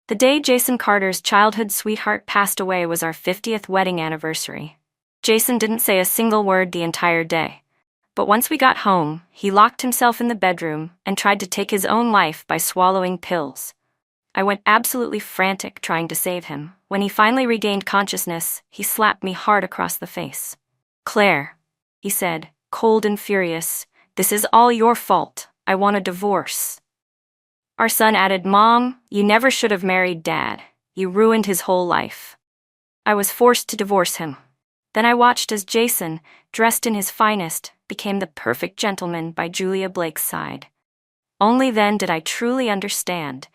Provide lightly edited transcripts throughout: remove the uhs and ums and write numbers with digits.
The day Jason Carter's childhood sweetheart passed away was our 50th wedding anniversary. Jason didn't say a single word the entire day. But once we got home, he locked himself in the bedroom and tried to take his own life by swallowing pills. I went absolutely frantic trying to save him. When he finally regained consciousness, he slapped me hard across the face. "Claire," he said, cold and furious, "this is all your fault. I want a divorce." Our son added, "Mom, you never should have married Dad. You ruined his whole life." I was forced to divorce him. Then I watched as Jason, dressed in his finest, became the perfect gentleman by Julia Blake's side. Only then did I truly understand.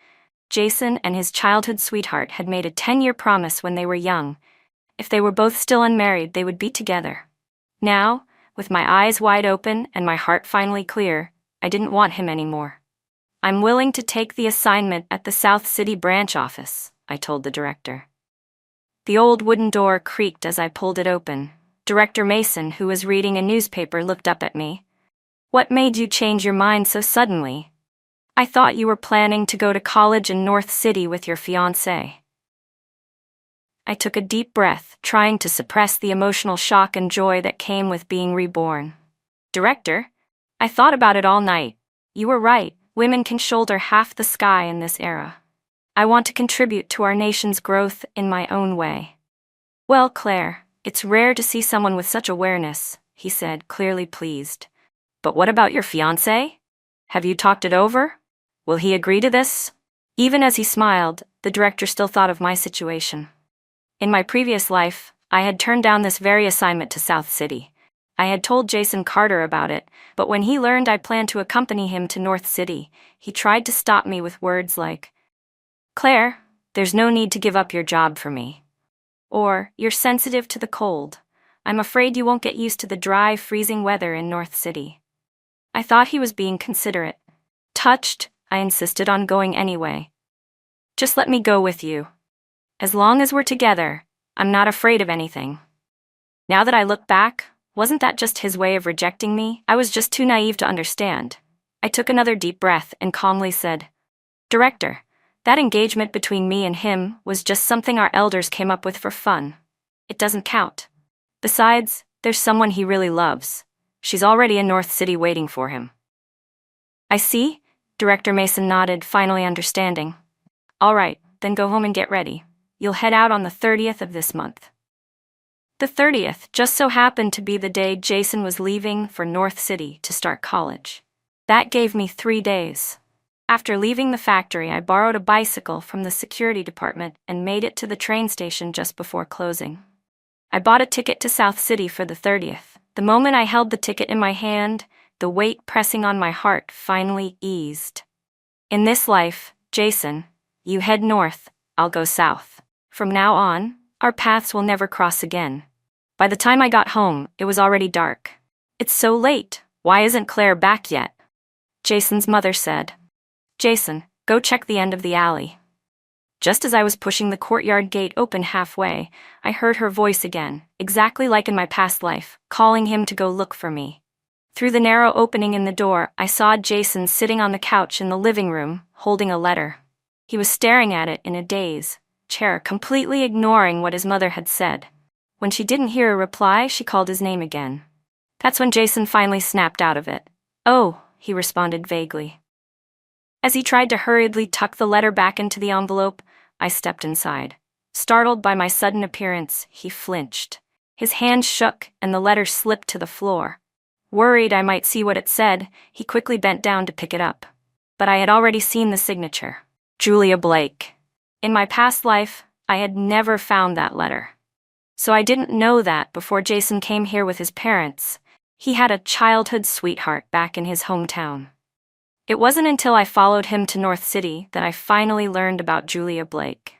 Jason and his childhood sweetheart had made a 10-year promise when they were young. If they were both still unmarried, they would be together. Now, with my eyes wide open and my heart finally clear, I didn't want him anymore. "I'm willing to take the assignment at the South City branch office," I told the director. The old wooden door creaked as I pulled it open. Director Mason, who was reading a newspaper, looked up at me. "What made you change your mind so suddenly? I thought you were planning to go to college in North City with your fiancé." I took a deep breath, trying to suppress the emotional shock and joy that came with being reborn. "Director, I thought about it all night. You were right, women can shoulder half the sky in this era. I want to contribute to our nation's growth in my own way." "Well, Claire, it's rare to see someone with such awareness," he said, clearly pleased. "But what about your fiancé? Have you talked it over? Will he agree to this?" Even as he smiled, the director still thought of my situation. In my previous life, I had turned down this very assignment to South City. I had told Jason Carter about it, but when he learned I planned to accompany him to North City, he tried to stop me with words like, "Claire, there's no need to give up your job for me." Or, "You're sensitive to the cold. I'm afraid you won't get used to the dry, freezing weather in North City." I thought he was being considerate. Touched, I insisted on going anyway. "Just let me go with you. As long as we're together, I'm not afraid of anything." Now that I look back, wasn't that just his way of rejecting me? I was just too naive to understand. I took another deep breath and calmly said, "Director, that engagement between me and him was just something our elders came up with for fun. It doesn't count. Besides, there's someone he really loves. She's already in North City waiting for him." "I see," Director Mason nodded, finally understanding. "All right, then go home and get ready. You'll head out on the 30th of this month." The 30th just so happened to be the day Jason was leaving for North City to start college. That gave me 3 days. After leaving the factory, I borrowed a bicycle from the security department and made it to the train station just before closing. I bought a ticket to South City for the 30th. The moment I held the ticket in my hand, the weight pressing on my heart finally eased. In this life, Jason, you head north, I'll go south. From now on, our paths will never cross again. By the time I got home, it was already dark. "It's so late. Why isn't Claire back yet?" Jason's mother said. "Jason, go check the end of the alley." Just as I was pushing the courtyard gate open halfway, I heard her voice again, exactly like in my past life, calling him to go look for me. Through the narrow opening in the door, I saw Jason sitting on the couch in the living room, holding a letter. He was staring at it in a daze, chair, completely ignoring what his mother had said. When she didn't hear a reply, she called his name again. That's when Jason finally snapped out of it. "Oh," he responded vaguely. As he tried to hurriedly tuck the letter back into the envelope, I stepped inside. Startled by my sudden appearance, he flinched. His hand shook and the letter slipped to the floor. Worried I might see what it said, he quickly bent down to pick it up. But I had already seen the signature. Julia Blake. In my past life, I had never found that letter. So I didn't know that before Jason came here with his parents. He had a childhood sweetheart back in his hometown. It wasn't until I followed him to North City that I finally learned about Julia Blake.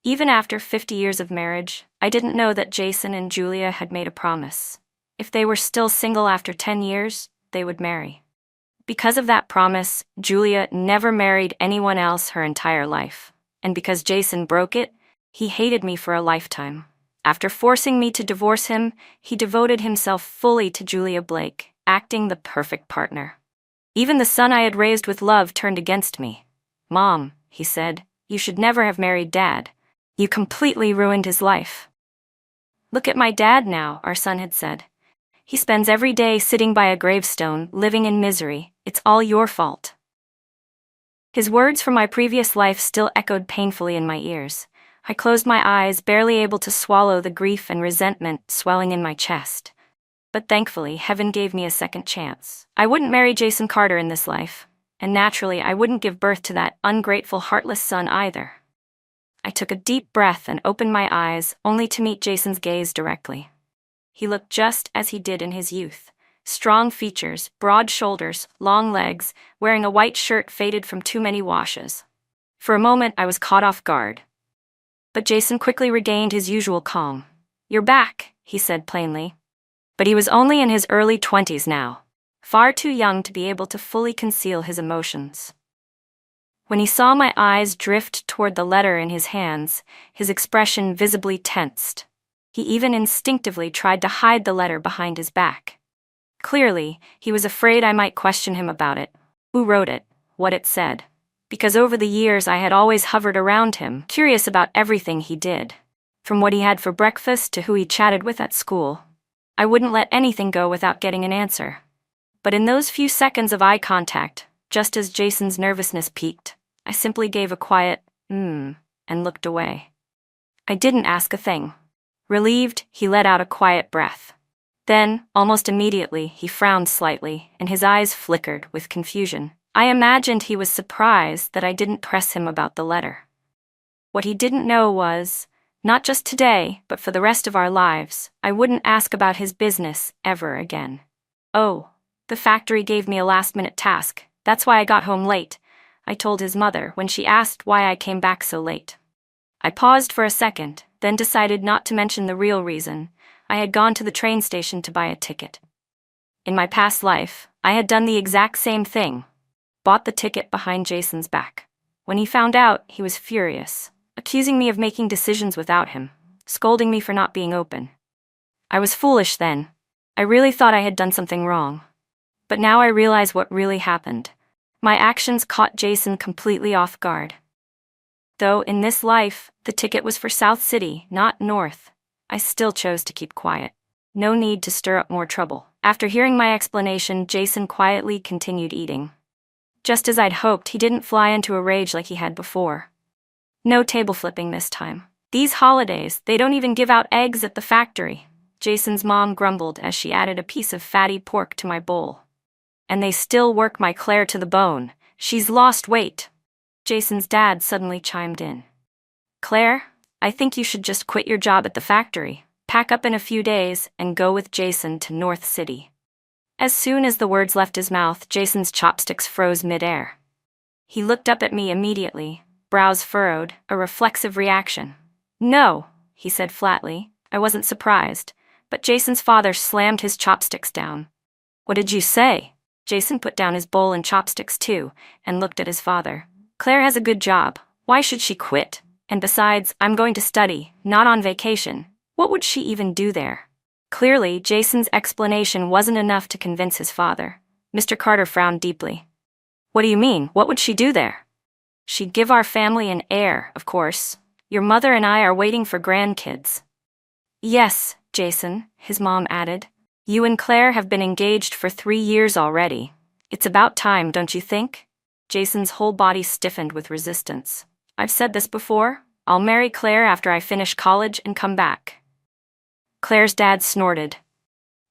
Even after 50 years of marriage, I didn't know that Jason and Julia had made a promise. If they were still single after 10 years, they would marry. Because of that promise, Julia never married anyone else her entire life. And because Jason broke it, he hated me for a lifetime. After forcing me to divorce him, he devoted himself fully to Julia Blake, acting the perfect partner. Even the son I had raised with love turned against me. "Mom," he said, You should never have married Dad. You completely ruined his life. Look at my dad now, our son had said. He spends every day sitting by a gravestone, living in misery. It's all your fault. His words from my previous life still echoed painfully in my ears. I closed my eyes, barely able to swallow the grief and resentment swelling in my chest. But thankfully, heaven gave me a second chance. I wouldn't marry Jason Carter in this life, and naturally, I wouldn't give birth to that ungrateful, heartless son either. I took a deep breath and opened my eyes, only to meet Jason's gaze directly. He looked just as he did in his youth. Strong features, broad shoulders, long legs, wearing a white shirt faded from too many washes. For a moment, I was caught off guard. But Jason quickly regained his usual calm. "You're back," he said plainly. But he was only in his early 20s now, far too young to be able to fully conceal his emotions. When he saw my eyes drift toward the letter in his hands, his expression visibly tensed. He even instinctively tried to hide the letter behind his back. Clearly, he was afraid I might question him about it. Who wrote it? What it said? Because over the years I had always hovered around him, curious about everything he did. From what he had for breakfast to who he chatted with at school. I wouldn't let anything go without getting an answer. But in those few seconds of eye contact, just as Jason's nervousness peaked, I simply gave a quiet, and looked away. I didn't ask a thing. Relieved, he let out a quiet breath. Then, almost immediately, he frowned slightly, and his eyes flickered with confusion. I imagined he was surprised that I didn't press him about the letter. What he didn't know was, not just today, but for the rest of our lives, I wouldn't ask about his business ever again. "Oh, the factory gave me a last-minute task. That's why I got home late," I told his mother when she asked why I came back so late. I paused for a second, then decided not to mention the real reason. I had gone to the train station to buy a ticket. In my past life, I had done the exact same thing. Bought the ticket behind Jason's back. When he found out, he was furious, accusing me of making decisions without him, scolding me for not being open. I was foolish then. I really thought I had done something wrong. But now I realize what really happened. My actions caught Jason completely off guard. Though in this life, the ticket was for South City, not North, I still chose to keep quiet. No need to stir up more trouble. After hearing my explanation, Jason quietly continued eating. Just as I'd hoped, he didn't fly into a rage like he had before. No table flipping this time. "These holidays, they don't even give out eggs at the factory," Jason's mom grumbled as she added a piece of fatty pork to my bowl. "And they still work my Claire to the bone. She's lost weight." Jason's dad suddenly chimed in. "Claire, I think you should just quit your job at the factory, pack up in a few days, and go with Jason to North City." As soon as the words left his mouth, Jason's chopsticks froze mid-air. He looked up at me immediately, brows furrowed, a reflexive reaction. "No," he said flatly. I wasn't surprised, but Jason's father slammed his chopsticks down. "What did you say?" Jason put down his bowl and chopsticks too, and looked at his father. "Claire has a good job. Why should she quit? And besides, I'm going to study, not on vacation. What would she even do there?" Clearly, Jason's explanation wasn't enough to convince his father. Mr. Carter frowned deeply. "What do you mean? What would she do there?" "She'd give our family an heir, of course. Your mother and I are waiting for grandkids." "Yes, Jason," his mom added. "You and Claire have been engaged for 3 years already. It's about time, don't you think?" Jason's whole body stiffened with resistance. "I've said this before. I'll marry Claire after I finish college and come back." Claire's dad snorted.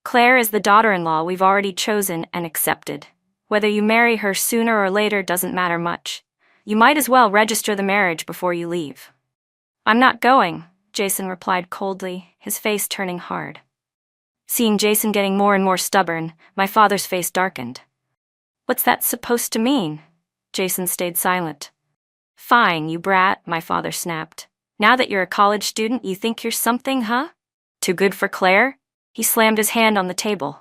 "Claire is the daughter-in-law we've already chosen and accepted. Whether you marry her sooner or later doesn't matter much. You might as well register the marriage before you leave." "I'm not going," Jason replied coldly, his face turning hard. Seeing Jason getting more and more stubborn, my father's face darkened. "What's that supposed to mean?" Jason stayed silent. "Fine, you brat," my father snapped. "Now that you're a college student, you think you're something, huh? Too good for Claire?" He slammed his hand on the table.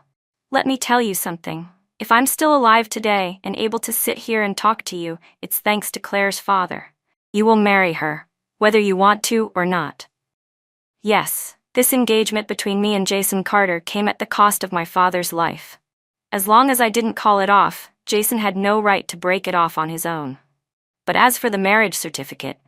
"Let me tell you something. If I'm still alive today and able to sit here and talk to you, it's thanks to Claire's father. You will marry her, whether you want to or not." Yes, this engagement between me and Jason Carter came at the cost of my father's life. As long as I didn't call it off, Jason had no right to break it off on his own. But as for the marriage certificate,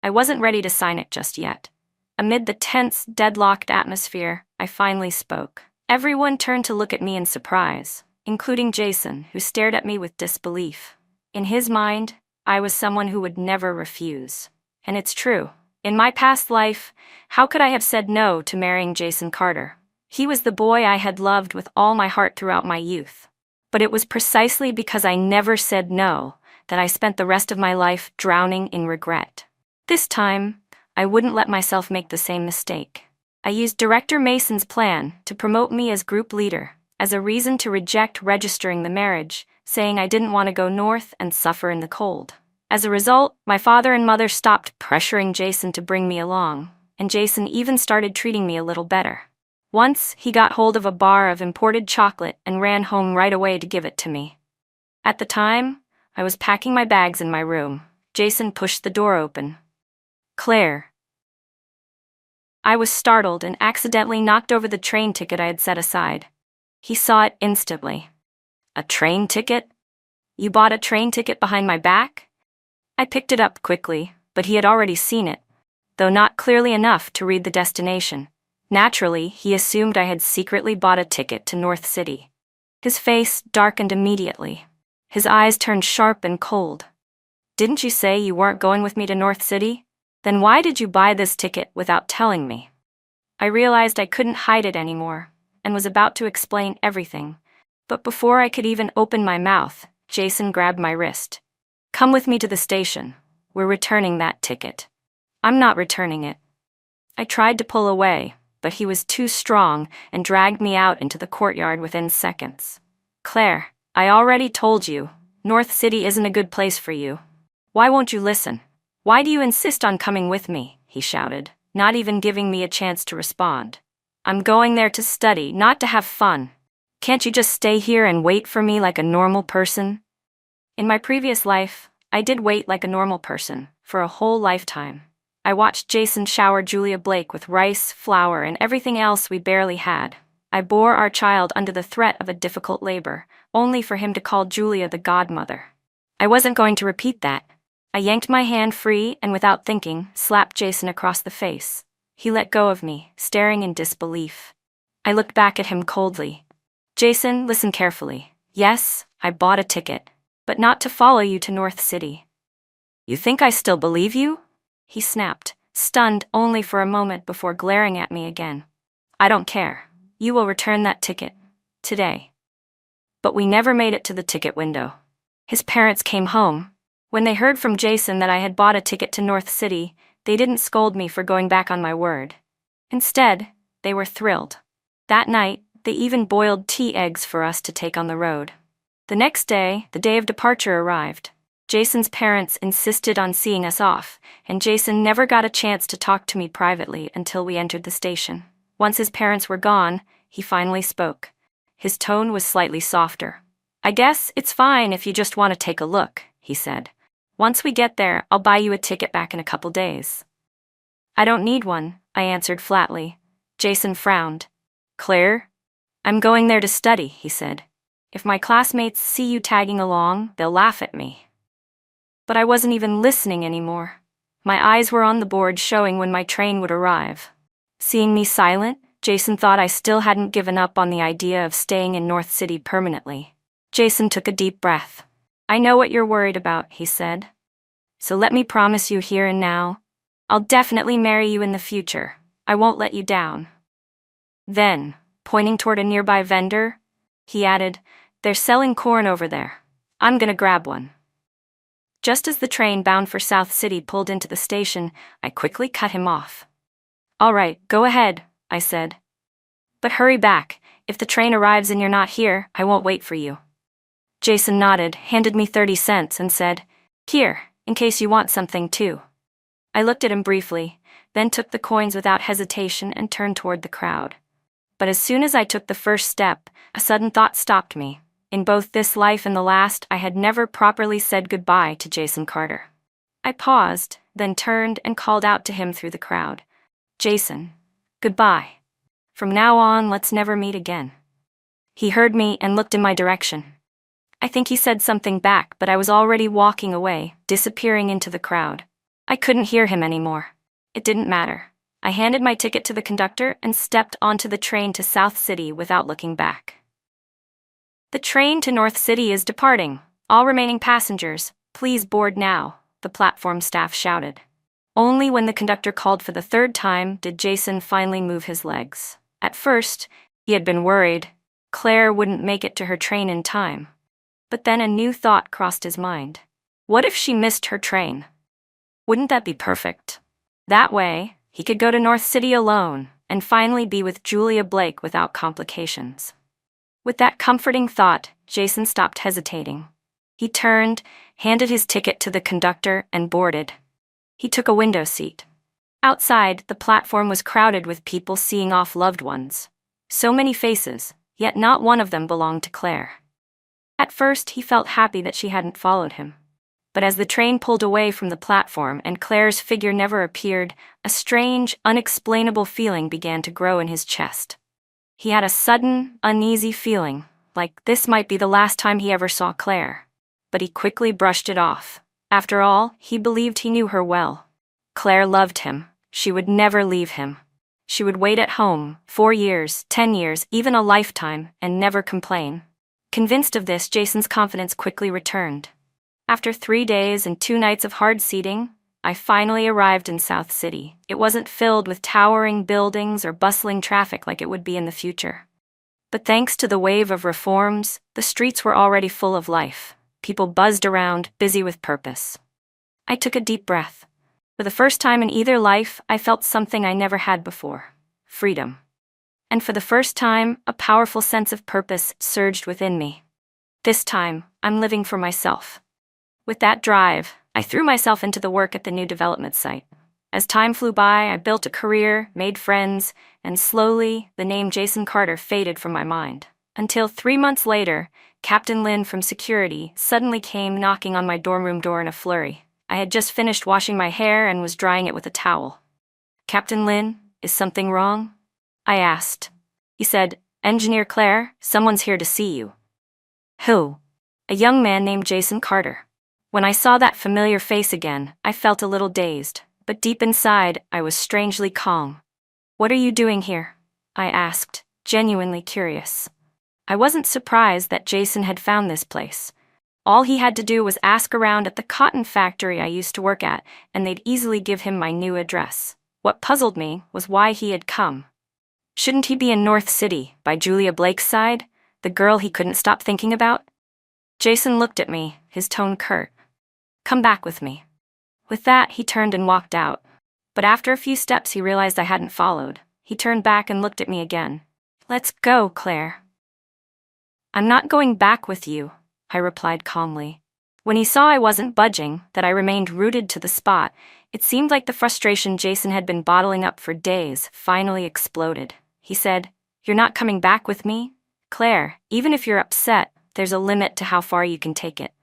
I wasn't ready to sign it just yet. Amid the tense, deadlocked atmosphere, I finally spoke. Everyone turned to look at me in surprise, including Jason, who stared at me with disbelief. In his mind, I was someone who would never refuse. And it's true. In my past life, how could I have said no to marrying Jason Carter? He was the boy I had loved with all my heart throughout my youth. But it was precisely because I never said no that I spent the rest of my life drowning in regret. This time, I wouldn't let myself make the same mistake. I used Director Mason's plan to promote me as group leader as a reason to reject registering the marriage, saying I didn't want to go north and suffer in the cold. As a result, my father and mother stopped pressuring Jason to bring me along, and Jason even started treating me a little better. Once, he got hold of a bar of imported chocolate and ran home right away to give it to me. At the time, I was packing my bags in my room. Jason pushed the door open. "Claire." I was startled and accidentally knocked over the train ticket I had set aside. He saw it instantly. "A train ticket? You bought a train ticket behind my back?" I picked it up quickly, but he had already seen it, though not clearly enough to read the destination. Naturally, he assumed I had secretly bought a ticket to North City. His face darkened immediately. His eyes turned sharp and cold. "Didn't you say you weren't going with me to North City? Then why did you buy this ticket without telling me?" I realized I couldn't hide it anymore, and was about to explain everything. But before I could even open my mouth, Jason grabbed my wrist. "Come with me to the station. We're returning that ticket." "I'm not returning it." I tried to pull away, but he was too strong and dragged me out into the courtyard within seconds. "Claire, I already told you, North City isn't a good place for you. Why won't you listen? Why do you insist on coming with me?" he shouted, not even giving me a chance to respond. "I'm going there to study, not to have fun. Can't you just stay here and wait for me like a normal person?" In my previous life, I did wait like a normal person, for a whole lifetime. I watched Jason shower Julia Blake with rice, flour, and everything else we barely had. I bore our child under the threat of a difficult labor, only for him to call Julia the godmother. I wasn't going to repeat that. I yanked my hand free and without thinking, slapped Jason across the face. He let go of me, staring in disbelief. I looked back at him coldly. "Jason, listen carefully. Yes, I bought a ticket, but not to follow you to North City." "You think I still believe you?" he snapped, stunned only for a moment before glaring at me again. "I don't care. You will return that ticket. Today." But we never made it to the ticket window. His parents came home. When they heard from Jason that I had bought a ticket to North City, they didn't scold me for going back on my word. Instead, they were thrilled. That night, they even boiled tea eggs for us to take on the road. The next day, the day of departure arrived. Jason's parents insisted on seeing us off, and Jason never got a chance to talk to me privately until we entered the station. Once his parents were gone, he finally spoke. His tone was slightly softer. "I guess it's fine if you just want to take a look," he said. "Once we get there, I'll buy you a ticket back in a couple days." "I don't need one," I answered flatly. Jason frowned. "Claire? I'm going there to study," he said. "If my classmates see you tagging along, they'll laugh at me." But I wasn't even listening anymore. My eyes were on the board showing when my train would arrive. Seeing me silent, Jason thought I still hadn't given up on the idea of staying in North City permanently. Jason took a deep breath. "I know what you're worried about," he said. "So let me promise you here and now, I'll definitely marry you in the future. I won't let you down." Then, pointing toward a nearby vendor, he added, "They're selling corn over there. I'm gonna grab one." Just as the train bound for South City pulled into the station, I quickly cut him off. "All right, go ahead," I said. "But hurry back. If the train arrives and you're not here, I won't wait for you." Jason nodded, handed me 30 cents, and said, "Here, in case you want something too." I looked at him briefly, then took the coins without hesitation and turned toward the crowd. But as soon as I took the first step, a sudden thought stopped me. In both this life and the last, I had never properly said goodbye to Jason Carter. I paused, then turned and called out to him through the crowd. "Jason, goodbye. From now on, let's never meet again." He heard me and looked in my direction. I think he said something back, but I was already walking away, disappearing into the crowd. I couldn't hear him anymore. It didn't matter. I handed my ticket to the conductor and stepped onto the train to South City without looking back. The train to North City is departing. All remaining passengers, please board now, the platform staff shouted. Only when the conductor called for the third time did Jason finally move his legs. At first, he had been worried Claire wouldn't make it to her train in time. But then a new thought crossed his mind. What if she missed her train? Wouldn't that be perfect? That way, he could go to North City alone and finally be with Julia Blake without complications. With that comforting thought, Jason stopped hesitating. He turned, handed his ticket to the conductor, and boarded. He took a window seat. Outside, the platform was crowded with people seeing off loved ones. So many faces, yet not one of them belonged to Claire. At first, he felt happy that she hadn't followed him. But as the train pulled away from the platform and Claire's figure never appeared, a strange, unexplainable feeling began to grow in his chest. He had a sudden, uneasy feeling, like this might be the last time he ever saw Claire. But he quickly brushed it off. After all, he believed he knew her well. Claire loved him. She would never leave him. She would wait at home, 4 years, 10 years, even a lifetime, and never complain. Convinced of this, Jason's confidence quickly returned. After 3 days and 2 nights of hard seating, I finally arrived in South City. It wasn't filled with towering buildings or bustling traffic like it would be in the future. But thanks to the wave of reforms, the streets were already full of life. People buzzed around, busy with purpose. I took a deep breath. For the first time in either life, I felt something I never had before: freedom. And for the first time, a powerful sense of purpose surged within me. This time, I'm living for myself. With that drive, I threw myself into the work at the new development site. As time flew by, I built a career, made friends, and slowly, the name Jason Carter faded from my mind. Until 3 months later, Captain Lin from security suddenly came knocking on my dorm room door in a flurry. I had just finished washing my hair and was drying it with a towel. "Captain Lin, is something wrong?" I asked. He said, "Engineer Claire, someone's here to see you." Who? A young man named Jason Carter. When I saw that familiar face again, I felt a little dazed, but deep inside, I was strangely calm. "What are you doing here?" I asked, genuinely curious. I wasn't surprised that Jason had found this place. All he had to do was ask around at the cotton factory I used to work at, and they'd easily give him my new address. What puzzled me was why he had come. Shouldn't he be in North City, by Julia Blake's side, the girl he couldn't stop thinking about? Jason looked at me, his tone curt. "Come back with me." With that, he turned and walked out. But after a few steps, he realized I hadn't followed. He turned back and looked at me again. "Let's go, Claire." "I'm not going back with you," I replied calmly. When he saw I wasn't budging, that I remained rooted to the spot, it seemed like the frustration Jason had been bottling up for days finally exploded. He said, "You're not coming back with me? Claire, even if you're upset, there's a limit to how far you can take it."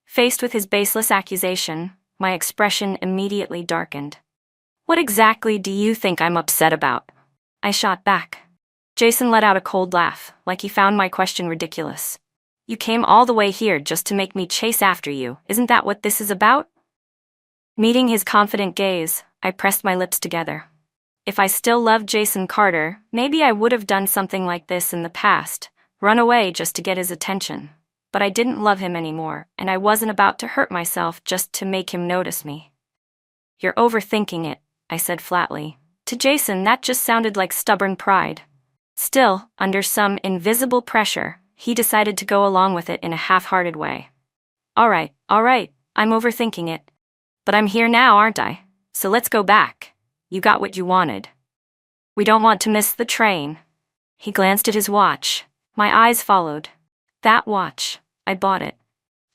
Faced with his baseless accusation, my expression immediately darkened. "What exactly do you think I'm upset about?" I shot back. Jason let out a cold laugh, like he found my question ridiculous. "You came all the way here just to make me chase after you. Isn't that what this is about?" Meeting his confident gaze, I pressed my lips together. If I still loved Jason Carter, maybe I would have done something like this in the past, run away just to get his attention. But I didn't love him anymore, and I wasn't about to hurt myself just to make him notice me. "You're overthinking it," I said flatly. To Jason, that just sounded like stubborn pride. Still, under some invisible pressure, he decided to go along with it in a half-hearted way. All right, I'm overthinking it. But I'm here now, aren't I? So let's go back. You got what you wanted. We don't want to miss the train." He glanced at his watch. My eyes followed. That watch. I bought it.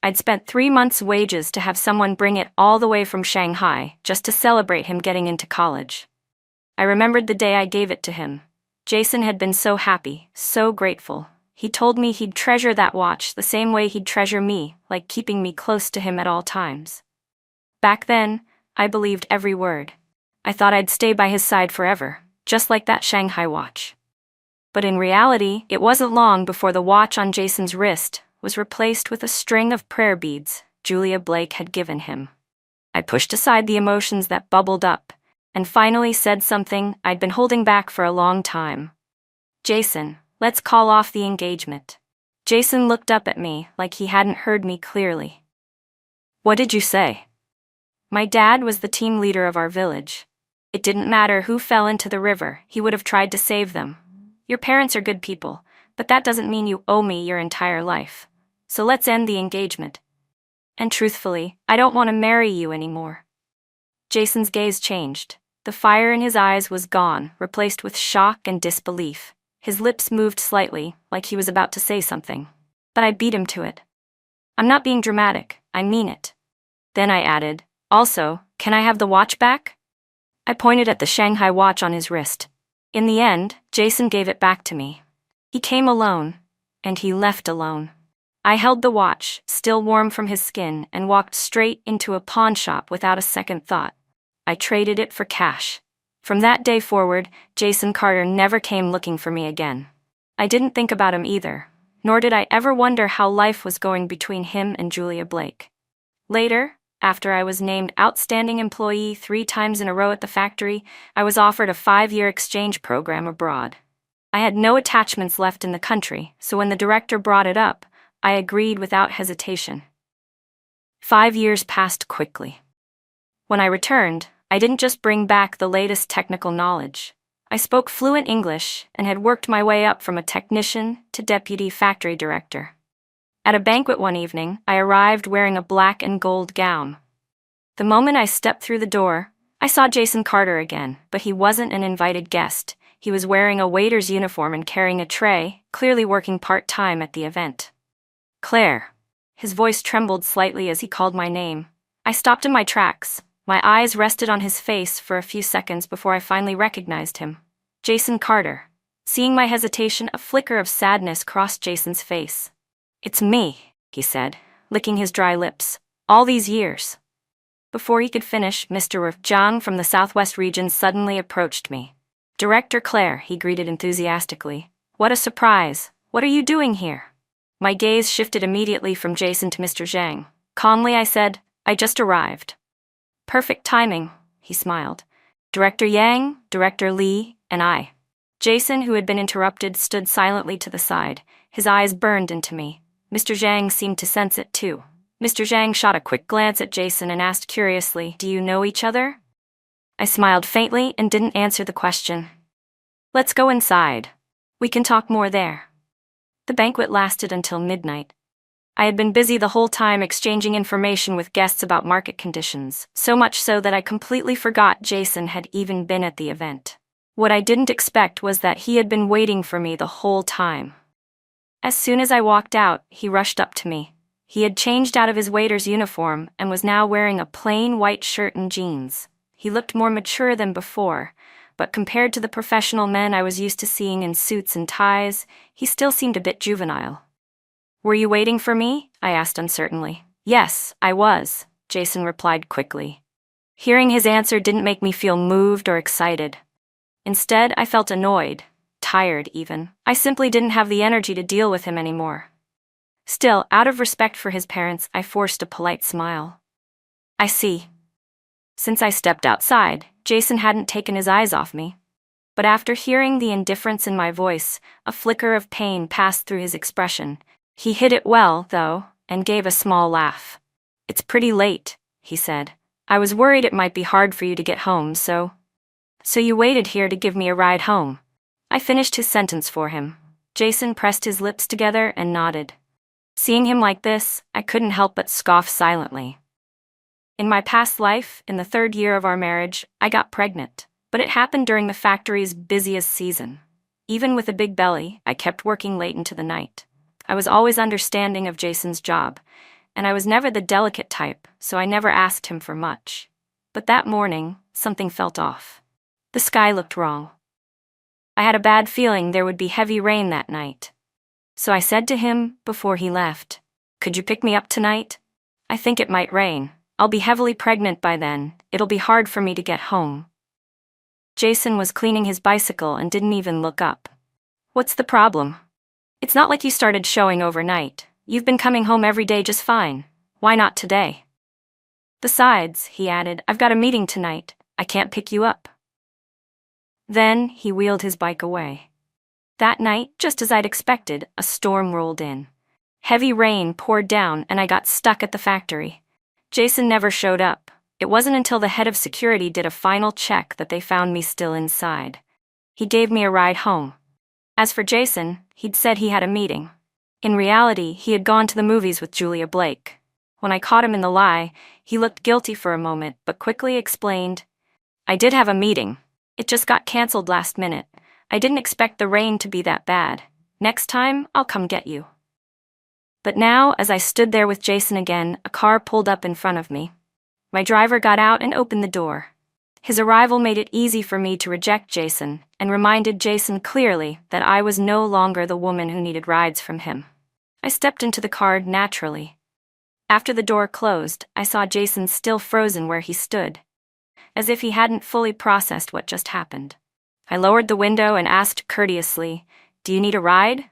I'd spent 3 months' wages to have someone bring it all the way from Shanghai, just to celebrate him getting into college. I remembered the day I gave it to him. Jason had been so happy, so grateful. He told me he'd treasure that watch the same way he'd treasure me, like keeping me close to him at all times. Back then, I believed every word. I thought I'd stay by his side forever, just like that Shanghai watch. But in reality, it wasn't long before the watch on Jason's wrist was replaced with a string of prayer beads Julia Blake had given him. I pushed aside the emotions that bubbled up, and finally said something I'd been holding back for a long time. Jason, let's call off the engagement. Jason looked up at me like he hadn't heard me clearly. What did you say? My dad was the team leader of our village. It didn't matter who fell into the river, he would have tried to save them. Your parents are good people, but that doesn't mean you owe me your entire life. So let's end the engagement. And truthfully, I don't want to marry you anymore. Jason's gaze changed. The fire in his eyes was gone, replaced with shock and disbelief. His lips moved slightly, like he was about to say something. But I beat him to it. I'm not being dramatic, I mean it. Then I added, also, can I have the watch back? I pointed at the Shanghai watch on his wrist. In the end, Jason gave it back to me. He came alone, and he left alone. I held the watch, still warm from his skin, and walked straight into a pawn shop without a second thought. I traded it for cash. From that day forward, Jason Carter never came looking for me again. I didn't think about him either, nor did I ever wonder how life was going between him and Julia Blake. Later, after I was named Outstanding Employee 3 times in a row at the factory, I was offered a 5-year exchange program abroad. I had no attachments left in the country, so when the director brought it up, I agreed without hesitation. 5 years passed quickly. When I returned, I didn't just bring back the latest technical knowledge. I spoke fluent English and had worked my way up from a technician to deputy factory director. At a banquet one evening, I arrived wearing a black and gold gown. The moment I stepped through the door, I saw Jason Carter again, but he wasn't an invited guest. He was wearing a waiter's uniform and carrying a tray, clearly working part-time at the event. Claire. His voice trembled slightly as he called my name. I stopped in my tracks. My eyes rested on his face for a few seconds before I finally recognized him. Jason Carter. Seeing my hesitation, a flicker of sadness crossed Jason's face. It's me, he said, licking his dry lips. All these years. Before he could finish, Mr. Zhang from the Southwest region suddenly approached me. Director Claire, he greeted enthusiastically. What a surprise. What are you doing here? My gaze shifted immediately from Jason to Mr. Zhang. Calmly I said, I just arrived. Perfect timing, he smiled. Director Yang, Director Li, and I. Jason, who had been interrupted, stood silently to the side. His eyes burned into me. Mr. Zhang seemed to sense it too. Mr. Zhang shot a quick glance at Jason and asked curiously, Do you know each other? I smiled faintly and didn't answer the question. Let's go inside. We can talk more there. The banquet lasted until midnight. I had been busy the whole time exchanging information with guests about market conditions, so much so that I completely forgot Jason had even been at the event. What I didn't expect was that he had been waiting for me the whole time. As soon as I walked out, he rushed up to me. He had changed out of his waiter's uniform and was now wearing a plain white shirt and jeans. He looked more mature than before, but compared to the professional men I was used to seeing in suits and ties, he still seemed a bit juvenile. Were you waiting for me? I asked uncertainly. Yes, I was, Jason replied quickly. Hearing his answer didn't make me feel moved or excited. Instead, I felt annoyed, tired even. I simply didn't have the energy to deal with him anymore. Still, out of respect for his parents, I forced a polite smile. I see. Since I stepped outside, Jason hadn't taken his eyes off me. But after hearing the indifference in my voice, a flicker of pain passed through his expression. He hid it well, though, and gave a small laugh. It's pretty late, he said. I was worried it might be hard for you to get home, so you waited here to give me a ride home. I finished his sentence for him. Jason pressed his lips together and nodded. Seeing him like this, I couldn't help but scoff silently. In my past life, in the 3rd year of our marriage, I got pregnant, but it happened during the factory's busiest season. Even with a big belly, I kept working late into the night. I was always understanding of Jason's job, and I was never the delicate type, so I never asked him for much. But that morning, something felt off. The sky looked wrong. I had a bad feeling there would be heavy rain that night. So I said to him before he left, Could you pick me up tonight? I think it might rain. I'll be heavily pregnant by then. It'll be hard for me to get home. Jason was cleaning his bicycle and didn't even look up. What's the problem? It's not like you started showing overnight. You've been coming home every day just fine. Why not today? Besides, he added, I've got a meeting tonight. I can't pick you up. Then he wheeled his bike away. That night, just as I'd expected, a storm rolled in. Heavy rain poured down and I got stuck at the factory. Jason never showed up. It wasn't until the head of security did a final check that they found me still inside. He gave me a ride home. As for Jason, he'd said he had a meeting. In reality, he had gone to the movies with Julia Blake. When I caught him in the lie, he looked guilty for a moment but quickly explained, I did have a meeting. It just got canceled last minute. I didn't expect the rain to be that bad. Next time, I'll come get you. But now, as I stood there with Jason again, a car pulled up in front of me. My driver got out and opened the door. His arrival made it easy for me to reject Jason and reminded Jason clearly that I was no longer the woman who needed rides from him. I stepped into the car naturally. After the door closed, I saw Jason still frozen where he stood, as if he hadn't fully processed what just happened. I lowered the window and asked courteously, Do you need a ride?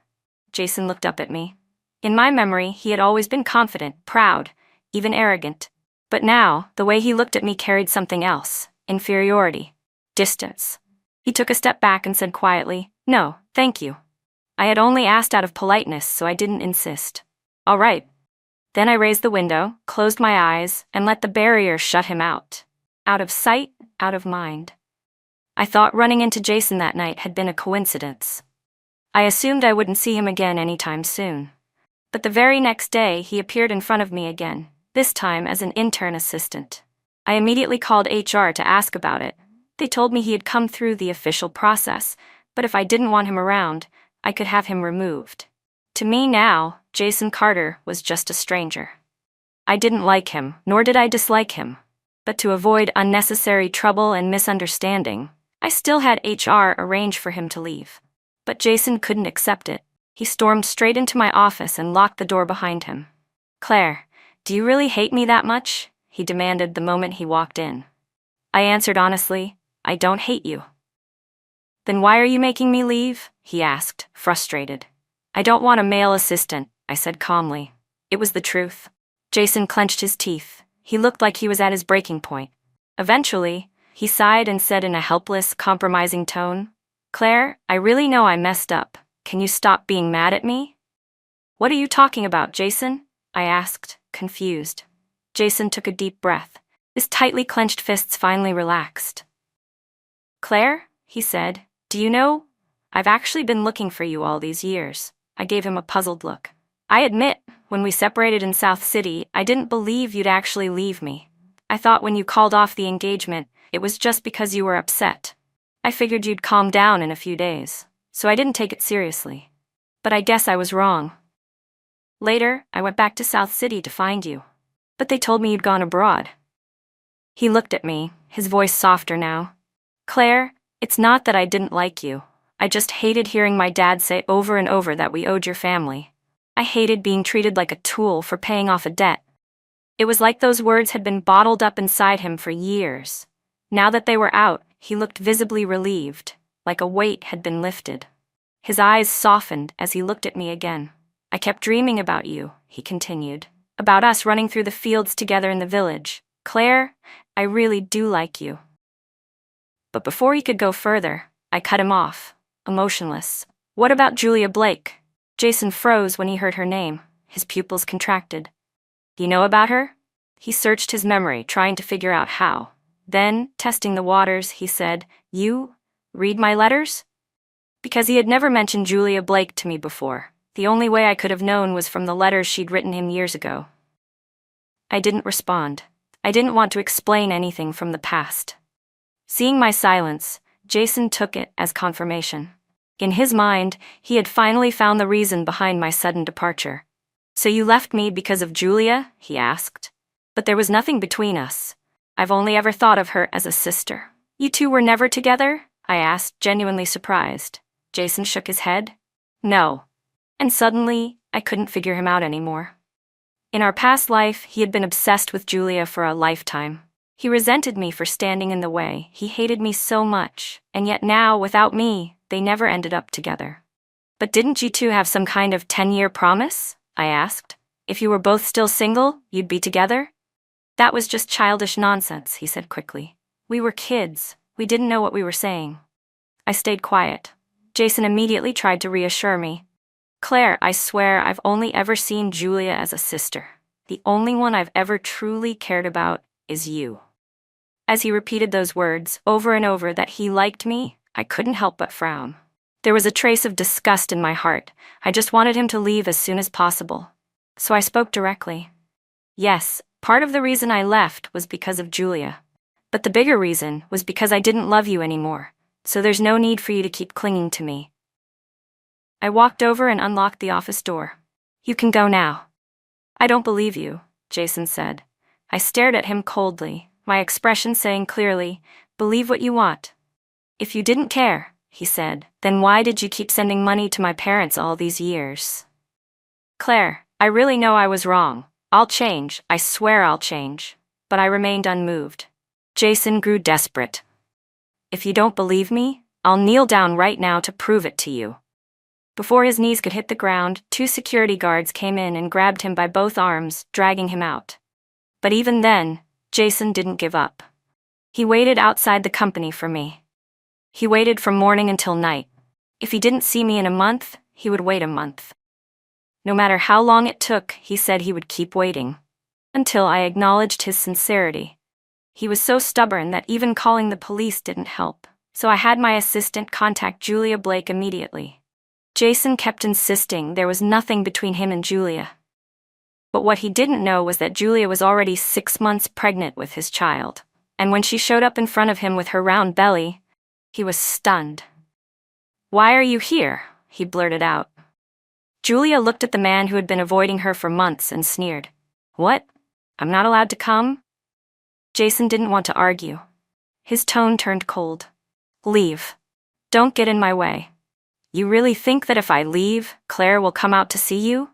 Jason looked up at me. In my memory, he had always been confident, proud, even arrogant. But now, the way he looked at me carried something else, inferiority, distance. He took a step back and said quietly, No, thank you. I had only asked out of politeness, so I didn't insist. All right. Then I raised the window, closed my eyes, and let the barrier shut him out. Out of sight, out of mind. I thought running into Jason that night had been a coincidence. I assumed I wouldn't see him again anytime soon. But the very next day, he appeared in front of me again, this time as an intern assistant. I immediately called HR to ask about it. They told me he had come through the official process, but if I didn't want him around, I could have him removed. To me now, Jason Carter was just a stranger. I didn't like him, nor did I dislike him. But to avoid unnecessary trouble and misunderstanding, I still had HR arrange for him to leave. But Jason couldn't accept it. He stormed straight into my office and locked the door behind him. Claire, do you really hate me that much? He demanded the moment he walked in. I answered honestly, I don't hate you. Then why are you making me leave? He asked, frustrated. I don't want a male assistant, I said calmly. It was the truth. Jason clenched his teeth. He looked like he was at his breaking point. Eventually, he sighed and said in a helpless, compromising tone, Claire, I really know I messed up. Can you stop being mad at me? What are you talking about, Jason? I asked, confused. Jason took a deep breath. His tightly clenched fists finally relaxed. Claire, he said, do you know, I've actually been looking for you all these years. I gave him a puzzled look. I admit, when we separated in South City, I didn't believe you'd actually leave me. I thought when you called off the engagement, it was just because you were upset. I figured you'd calm down in a few days, so I didn't take it seriously. But I guess I was wrong. Later, I went back to South City to find you. But they told me you'd gone abroad. He looked at me, his voice softer now. Claire, it's not that I didn't like you. I just hated hearing my dad say over and over that we owed your family. I hated being treated like a tool for paying off a debt. It was like those words had been bottled up inside him for years. Now that they were out, he looked visibly relieved, like a weight had been lifted. His eyes softened as he looked at me again. I kept dreaming about you, he continued. About us running through the fields together in the village. Claire, I really do like you. But before he could go further, I cut him off, emotionless. What about Julia Blake? Jason froze when he heard her name. His pupils contracted. You know about her? He searched his memory, trying to figure out how. Then, testing the waters, he said, You read my letters? Because he had never mentioned Julia Blake to me before. The only way I could have known was from the letters she'd written him years ago. I didn't respond. I didn't want to explain anything from the past. Seeing my silence, Jason took it as confirmation. In his mind, he had finally found the reason behind my sudden departure. So you left me because of Julia? He asked. But there was nothing between us. I've only ever thought of her as a sister. You two were never together? I asked, genuinely surprised. Jason shook his head. No. And suddenly, I couldn't figure him out anymore. In our past life, he had been obsessed with Julia for a lifetime. He resented me for standing in the way. He hated me so much, and yet now, without me, they never ended up together. But didn't you two have some kind of 10-year promise? I asked. If you were both still single, you'd be together? That was just childish nonsense, he said quickly. We were kids. We didn't know what we were saying. I stayed quiet. Jason immediately tried to reassure me. Claire, I swear I've only ever seen Julia as a sister. The only one I've ever truly cared about is you. As he repeated those words over and over that he liked me, I couldn't help but frown. There was a trace of disgust in my heart. I just wanted him to leave as soon as possible. So I spoke directly. Yes, part of the reason I left was because of Julia. But the bigger reason was because I didn't love you anymore, so there's no need for you to keep clinging to me. I walked over and unlocked the office door. You can go now. I don't believe you, Jason said. I stared at him coldly, my expression saying clearly, believe what you want. If you didn't care, he said, then why did you keep sending money to my parents all these years? Claire, I really know I was wrong. I'll change, I swear I'll change. But I remained unmoved. Jason grew desperate. If you don't believe me, I'll kneel down right now to prove it to you. Before his knees could hit the ground, 2 security guards came in and grabbed him by both arms, dragging him out. But even then, Jason didn't give up. He waited outside the company for me. He waited from morning until night. If he didn't see me in a month, he would wait a month. No matter how long it took, he said he would keep waiting. Until I acknowledged his sincerity. He was so stubborn that even calling the police didn't help, so I had my assistant contact Julia Blake immediately. Jason kept insisting there was nothing between him and Julia. But what he didn't know was that Julia was already 6 months pregnant with his child, and when she showed up in front of him with her round belly, he was stunned. Why are you here? He blurted out. Julia looked at the man who had been avoiding her for months and sneered. What? I'm not allowed to come? Jason didn't want to argue. His tone turned cold. Leave. Don't get in my way. You really think that if I leave, Claire will come out to see you?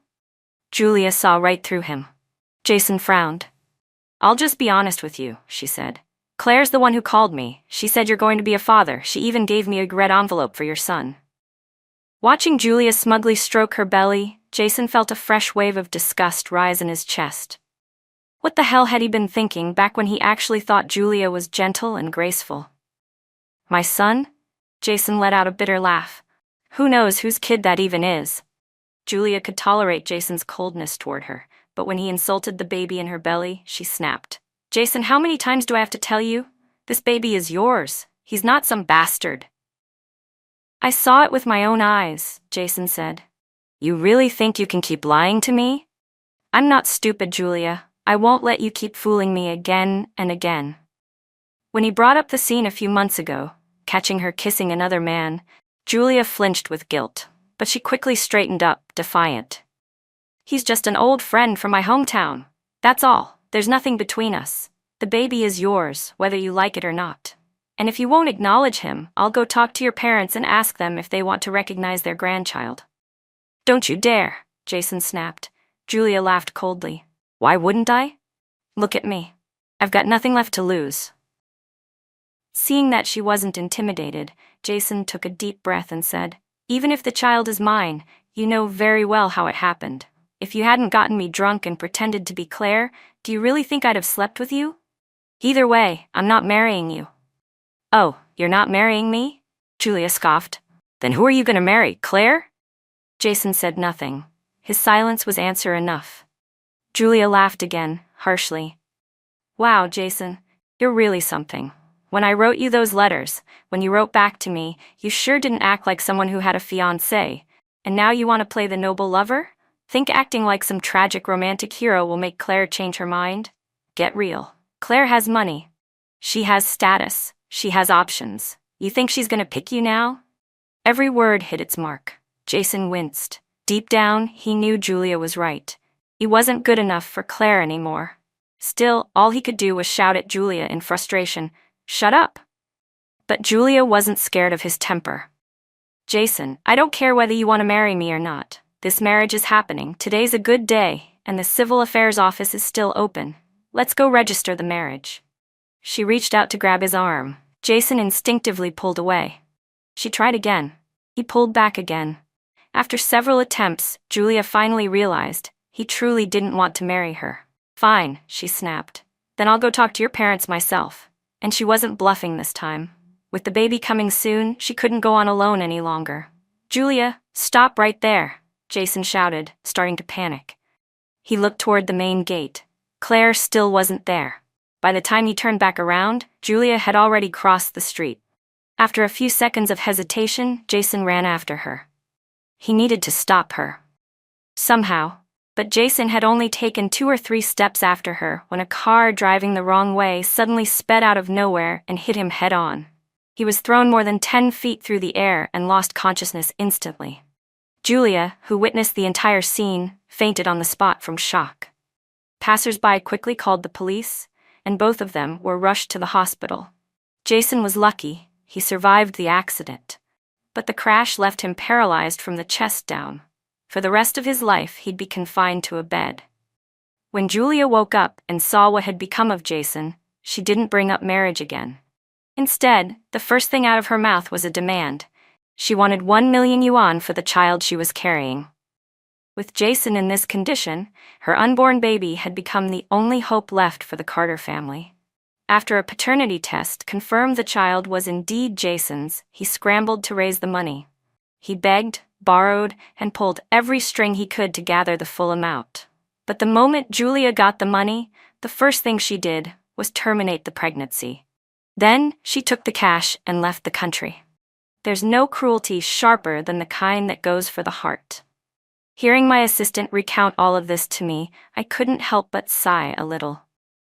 Julia saw right through him. Jason frowned. I'll just be honest with you, she said. Claire's the one who called me. She said you're going to be a father. She even gave me a red envelope for your son. Watching Julia smugly stroke her belly, Jason felt a fresh wave of disgust rise in his chest. What the hell had he been thinking back when he actually thought Julia was gentle and graceful? My son? Jason let out a bitter laugh. Who knows whose kid that even is? Julia could tolerate Jason's coldness toward her, but when he insulted the baby in her belly, she snapped. Jason, how many times do I have to tell you? This baby is yours. He's not some bastard. I saw it with my own eyes, Jason said. You really think you can keep lying to me? I'm not stupid, Julia. I won't let you keep fooling me again and again. When he brought up the scene a few months ago, catching her kissing another man, Julia flinched with guilt, but she quickly straightened up, defiant. He's just an old friend from my hometown. That's all. There's nothing between us. The baby is yours, whether you like it or not. And if you won't acknowledge him, I'll go talk to your parents and ask them if they want to recognize their grandchild. Don't you dare, Jason snapped. Julia laughed coldly. Why wouldn't I? Look at me. I've got nothing left to lose. Seeing that she wasn't intimidated, Jason took a deep breath and said, Even if the child is mine, you know very well how it happened. If you hadn't gotten me drunk and pretended to be Claire, do you really think I'd have slept with you? Either way, I'm not marrying you. Oh, you're not marrying me? Julia scoffed. Then who are you going to marry, Claire? Jason said nothing. His silence was answer enough. Julia laughed again, harshly. Wow, Jason, you're really something. When I wrote you those letters, when you wrote back to me, you sure didn't act like someone who had a fiancé. And now you want to play the noble lover? Think acting like some tragic romantic hero will make Claire change her mind? Get real. Claire has money. She has status. She has options. You think she's gonna pick you now? Every word hit its mark. Jason winced. Deep down, he knew Julia was right. He wasn't good enough for Claire anymore. Still, all he could do was shout at Julia in frustration, Shut up! But Julia wasn't scared of his temper. Jason, I don't care whether you want to marry me or not. This marriage is happening. Today's a good day, and the Civil Affairs office is still open. Let's go register the marriage. She reached out to grab his arm. Jason instinctively pulled away. She tried again. He pulled back again. After several attempts, Julia finally realized he truly didn't want to marry her. Fine, she snapped. Then I'll go talk to your parents myself. And she wasn't bluffing this time. With the baby coming soon, she couldn't go on alone any longer. Julia, stop right there, Jason shouted, starting to panic. He looked toward the main gate. Claire still wasn't there. By the time he turned back around, Julia had already crossed the street. After a few seconds of hesitation, Jason ran after her. He needed to stop her. Somehow. But Jason had only taken 2 or 3 steps after her when a car driving the wrong way suddenly sped out of nowhere and hit him head-on. He was thrown more than 10 feet through the air and lost consciousness instantly. Julia, who witnessed the entire scene, fainted on the spot from shock. Passers-by quickly called the police, and both of them were rushed to the hospital. Jason was lucky, he survived the accident. But the crash left him paralyzed from the chest down. For the rest of his life, he'd be confined to a bed. When Julia woke up and saw what had become of Jason, she didn't bring up marriage again. Instead, the first thing out of her mouth was a demand. She wanted 1 million yuan for the child she was carrying. With Jason in this condition, her unborn baby had become the only hope left for the Carter family. After a paternity test confirmed the child was indeed Jason's, he scrambled to raise the money. He begged, borrowed, and pulled every string he could to gather the full amount. But the moment Julia got the money, the first thing she did was terminate the pregnancy. Then she took the cash and left the country. There's no cruelty sharper than the kind that goes for the heart. Hearing my assistant recount all of this to me, I couldn't help but sigh a little.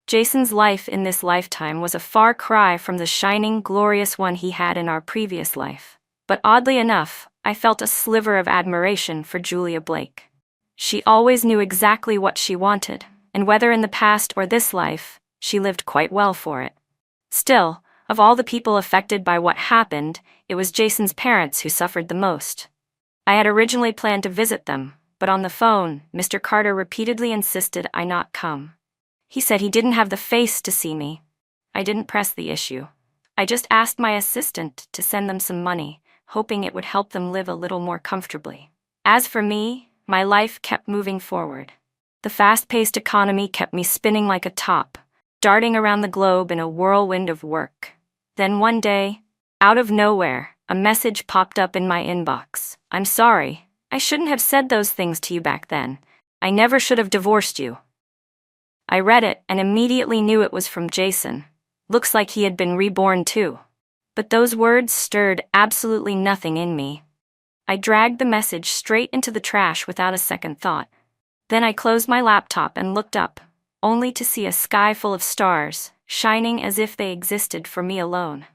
Jason's life in this lifetime was a far cry from the shining, glorious one he had in our previous life. But oddly enough, I felt a sliver of admiration for Julia Blake. She always knew exactly what she wanted, and whether in the past or this life, she lived quite well for it. Still, of all the people affected by what happened, it was Jason's parents who suffered the most. I had originally planned to visit them, but on the phone, Mr. Carter repeatedly insisted I not come. He said he didn't have the face to see me. I didn't press the issue. I just asked my assistant to send them some money, hoping it would help them live a little more comfortably. As for me, my life kept moving forward. The fast-paced economy kept me spinning like a top, darting around the globe in a whirlwind of work. Then one day, out of nowhere, a message popped up in my inbox. I'm sorry, I shouldn't have said those things to you back then. I never should have divorced you. I read it and immediately knew it was from Jason. Looks like he had been reborn too. But those words stirred absolutely nothing in me. I dragged the message straight into the trash without a second thought. Then I closed my laptop and looked up, only to see a sky full of stars, shining as if they existed for me alone.